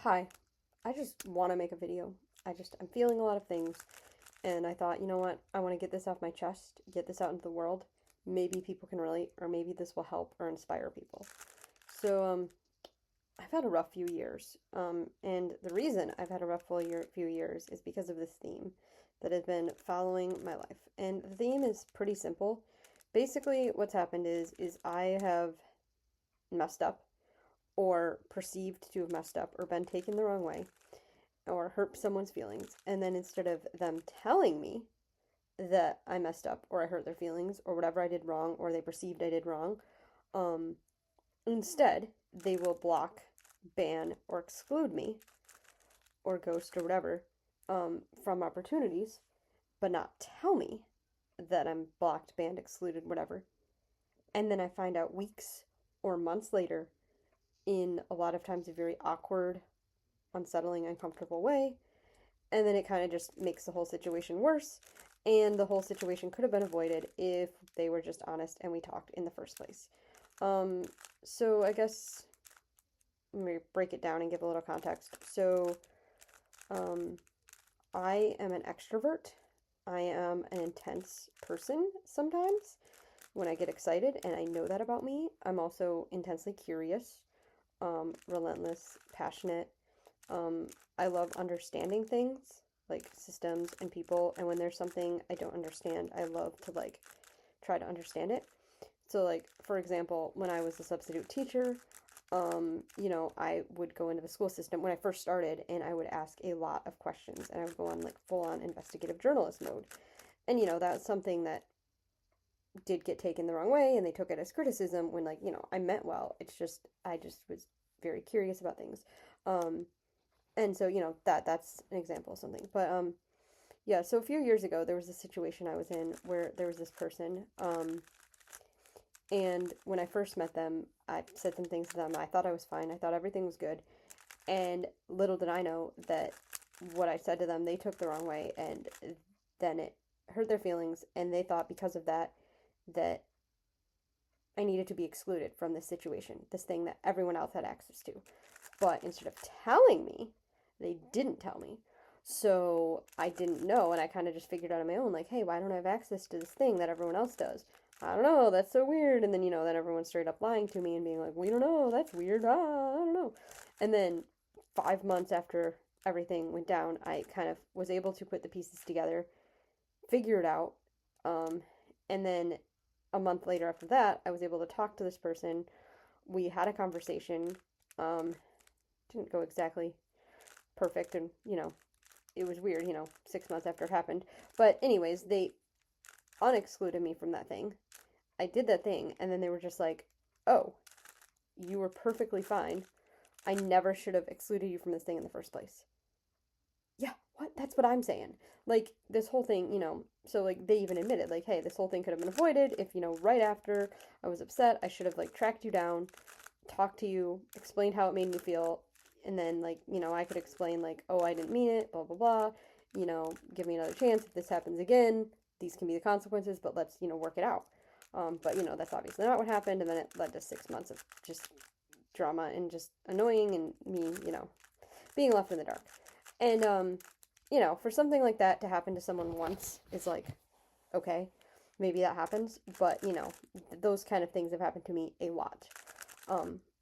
Hi, I just want to make a video. I'm feeling a lot of things, and I thought, you know what, I want to get this off my chest, get this out into the world. Maybe people can relate, or maybe this will help or inspire people. So, I've had a rough few years, and the reason I've had a few years is because of this theme that has been following my life. And the theme is pretty simple. Basically, what's happened is I have messed up, or perceived to have messed up, or been taken the wrong way, or hurt someone's feelings, and then instead of them telling me that I messed up or I hurt their feelings or whatever I did wrong or they perceived I did wrong, um, instead they will block, ban, or exclude me or ghost or whatever from opportunities, but not tell me that I'm blocked, banned, excluded, whatever. And then I find out weeks or months later, in a lot of times a very awkward, unsettling, uncomfortable way. And then it kind of just makes the whole situation worse. And the whole situation could have been avoided if they were just honest and we talked in the first place. Um, so I guess let me break it down and give a little context. So, um, I am an extrovert. I am an intense person sometimes when I get excited, and I know that about me. I'm also intensely curious, relentless, passionate. I love understanding things like systems and people, and when there's something I don't understand, I love to like try to understand it. So, like, for example, when I was a substitute teacher, I would go into the school system when I first started and I would ask a lot of questions and I would go on like full on investigative journalist mode. And, that's something that did get taken the wrong way and they took it as criticism when, like, I meant well. I just was very curious about things. Um, and so, that's an example of something. But, yeah, so a few years ago, there was a situation I was in where there was this person, and when I first met them, I said some things to them. I thought I was fine. I thought everything was good. And little did I know that what I said to them, they took the wrong way, and then it hurt their feelings, and they thought because of that, that I needed to be excluded from this situation, this thing that everyone else had access to. But instead of telling me, they didn't tell me. So I didn't know, and I kind of just figured out on my own, like, hey, why don't I have access to this thing that everyone else does? I don't know, that's so weird. And then, then everyone's straight up lying to me and being like, we don't know, that's weird, I don't know. And then 5 months after everything went down, I kind of was able to put the pieces together, figure it out, and then a month later after that, I was able to talk to this person. We had a conversation, didn't go exactly perfect, and, it was weird, 6 months after it happened. But anyways, they unexcluded me from that thing. I did that thing, and then they were just like, oh, you were perfectly fine. I never should have excluded you from this thing in the first place. Yeah, what? That's what I'm saying. Like, this whole thing, so, like, they even admitted, like, hey, this whole thing could have been avoided if, right after I was upset, I should have, like, tracked you down, talked to you, explained how it made me feel, and then, like, I could explain, like, oh, I didn't mean it, blah, blah, blah, give me another chance. If this happens again, these can be the consequences, but let's, work it out. But, that's obviously not what happened, and then it led to 6 months of just drama and just annoying and me, being left in the dark. And, for something like that to happen to someone once is like, okay, maybe that happens, but, those kind of things have happened to me a lot,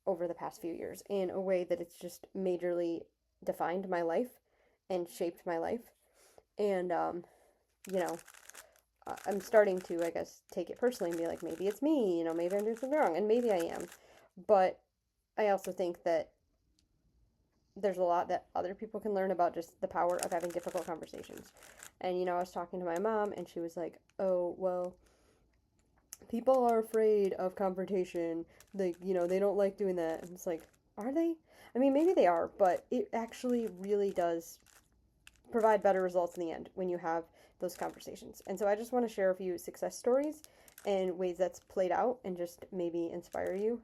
over the past few years in a way that it's just majorly defined my life and shaped my life. And, you know, I'm starting to, I guess, take it personally and be like, maybe it's me, maybe I'm doing something wrong, and maybe I am. But I also think that there's a lot that other people can learn about just the power of having difficult conversations. And, I was talking to my mom, and she was like, oh, well, people are afraid of confrontation. Like, they don't like doing that. And it's like, are they? I mean, maybe they are, but it actually really does provide better results in the end when you have those conversations. And so I just want to share a few success stories and ways that's played out and just maybe inspire you.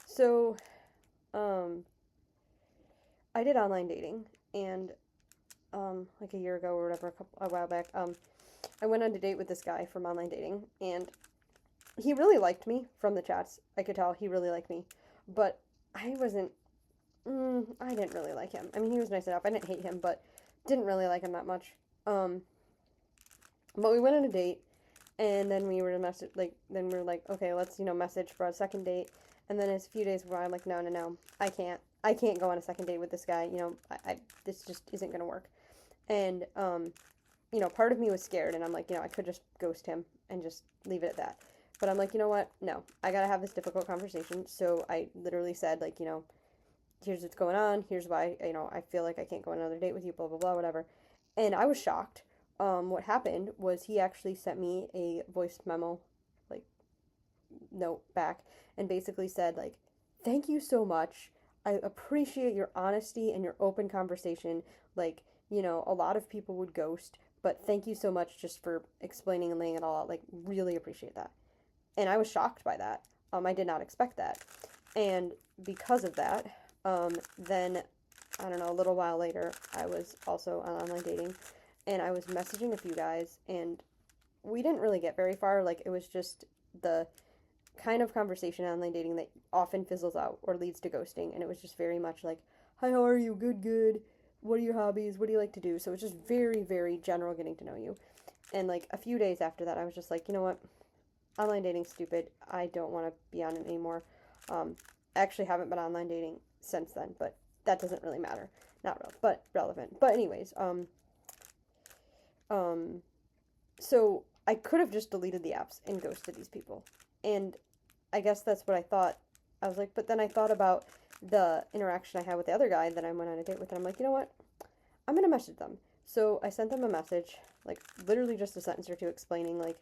So, I did online dating, and like a year ago or whatever, a while back, I went on a date with this guy from online dating, and he really liked me from the chats. I could tell he really liked me, but I wasn't I didn't really like him. I mean, he was nice enough. I didn't hate him, but didn't really like him that much. But we went on a date, and then we were message then we were like, okay, let's message for a second date. And then it's a few days where I'm like, no, I can't go on a second date with this guy. I this just isn't gonna work. And part of me was scared, and I'm like, I could just ghost him and just leave it at that. But I'm like, you know what? No, I gotta have this difficult conversation. So I literally said, like, here's what's going on. Here's why, I feel like I can't go on another date with you, blah, blah, blah, whatever. And I was shocked. What happened was he actually sent me a voice memo, like, note back, and basically said, like, thank you so much. I appreciate your honesty and your open conversation. Like, a lot of people would ghost, but thank you so much just for explaining and laying it all out. Like, really appreciate that. And I was shocked by that. I did not expect that. And because of that, then, I don't know, a little while later, I was also on online dating, and I was messaging a few guys, and we didn't really get very far. Like, it was just the kind of conversation on online dating that often fizzles out or leads to ghosting, and it was just very much like, hi, how are you? Good, good. What are your hobbies? What do you like to do? So it was just very, very general getting to know you. And, like, a few days after that, I was just like, you know what? Online dating's stupid. I don't want to be on it anymore. I actually haven't been online dating since then, but that doesn't really matter. Not but relevant. But anyways, so I could have just deleted the apps and ghosted these people. And I guess that's what I thought. I was like, but then I thought about the interaction I had with the other guy that I went on a date with, and I'm like, you know what? I'm going to message them. So I sent them a message, like, literally just a sentence or two explaining, like,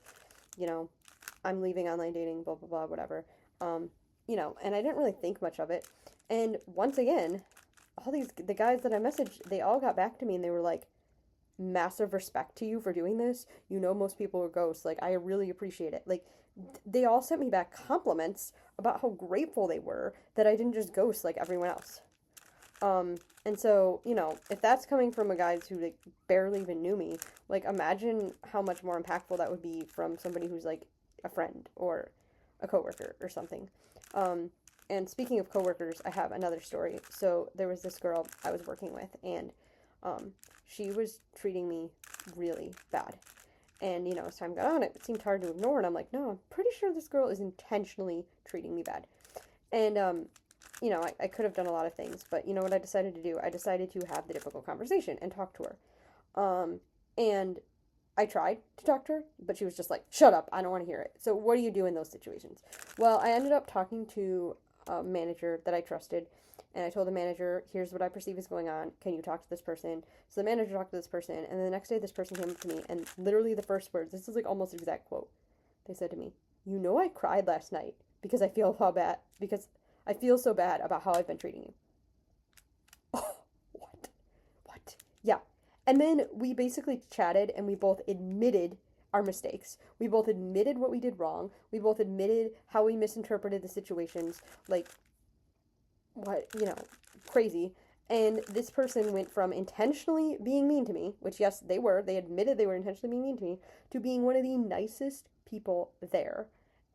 I'm leaving online dating, blah, blah, blah, whatever. And I didn't really think much of it. And once again, the guys that I messaged, they all got back to me, and they were like, massive respect to you for doing this. Most people are ghosts. Like, I really appreciate it. Like, they all sent me back compliments about how grateful they were that I didn't just ghost like everyone else. And so, if that's coming from a guy who, like, barely even knew me, like, imagine how much more impactful that would be from somebody who's, like, a friend or a coworker or something. And speaking of coworkers, I have another story. So there was this girl I was working with, and she was treating me really bad. And, as time got on, it seemed hard to ignore, and I'm like, no, I'm pretty sure this girl is intentionally treating me bad. And, I could have done a lot of things, but you know what I decided to do? I decided to have the difficult conversation and talk to her. And I tried to talk to her, but she was just like, shut up, I don't want to hear it. So what do you do in those situations? Well, I ended up talking to a manager that I trusted, and I told the manager, here's what I perceive is going on. Can you talk to this person? So the manager talked to this person, and then the next day this person came up to me, and literally the first words, this is like almost exact quote. They said to me, I cried last night because I feel so bad about how I've been treating you. Oh, what? Yeah. And then we basically chatted, and we both admitted our mistakes. We both admitted what we did wrong. We both admitted how we misinterpreted the situations. Like, what, crazy. And this person went from intentionally being mean to me, which, yes, they admitted they were intentionally being mean to me, to being one of the nicest people there,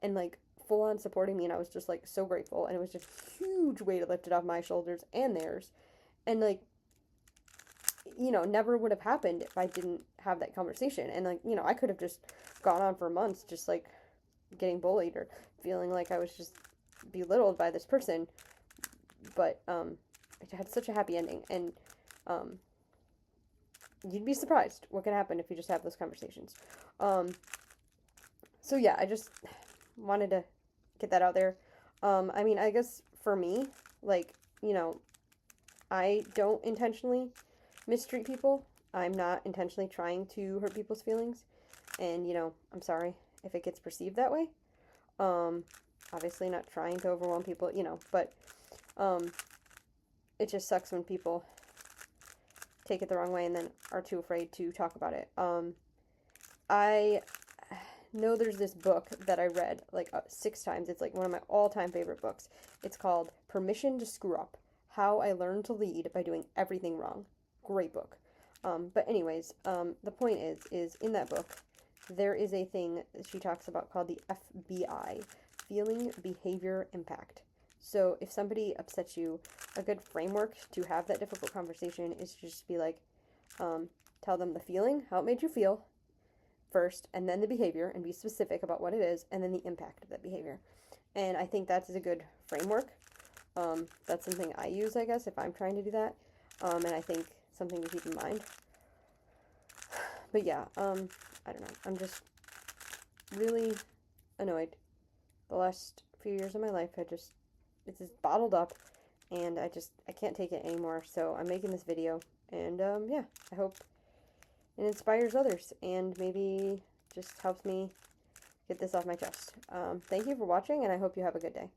and, like, full on supporting me. And I was just, like, so grateful, and it was just a huge weight lifted off my shoulders and theirs. And, like, never would have happened if I didn't have that conversation. And, like, I could have just gone on for months just, like, getting bullied or feeling like I was just belittled by this person. But it had such a happy ending, and you'd be surprised what can happen if you just have those conversations. So yeah, I just wanted to get that out there. I mean, I guess for me, like, I don't intentionally mistreat people. I'm not intentionally trying to hurt people's feelings, and, I'm sorry if it gets perceived that way. Obviously not trying to overwhelm people, but it just sucks when people take it the wrong way and then are too afraid to talk about it. I know there's this book that I read like 6 times. It's like one of my all-time favorite books. It's called Permission to Screw Up: How I Learned to Lead by Doing Everything Wrong. Great book. But anyways, the point is in that book, there is a thing that she talks about called the FBI, Feeling Behavior Impact. So if somebody upsets you, a good framework to have that difficult conversation is to just be like, tell them the feeling, how it made you feel first, and then the behavior, and be specific about what it is, and then the impact of that behavior. And I think that's a good framework. That's something I use, I guess, if I'm trying to do that. And I think something to keep in mind. But yeah, I don't know. I'm just really annoyed. The last few years of my life, it's just bottled up, and I can't take it anymore. So I'm making this video, and yeah, I hope it inspires others, and maybe just helps me get this off my chest. Thank you for watching, and I hope you have a good day.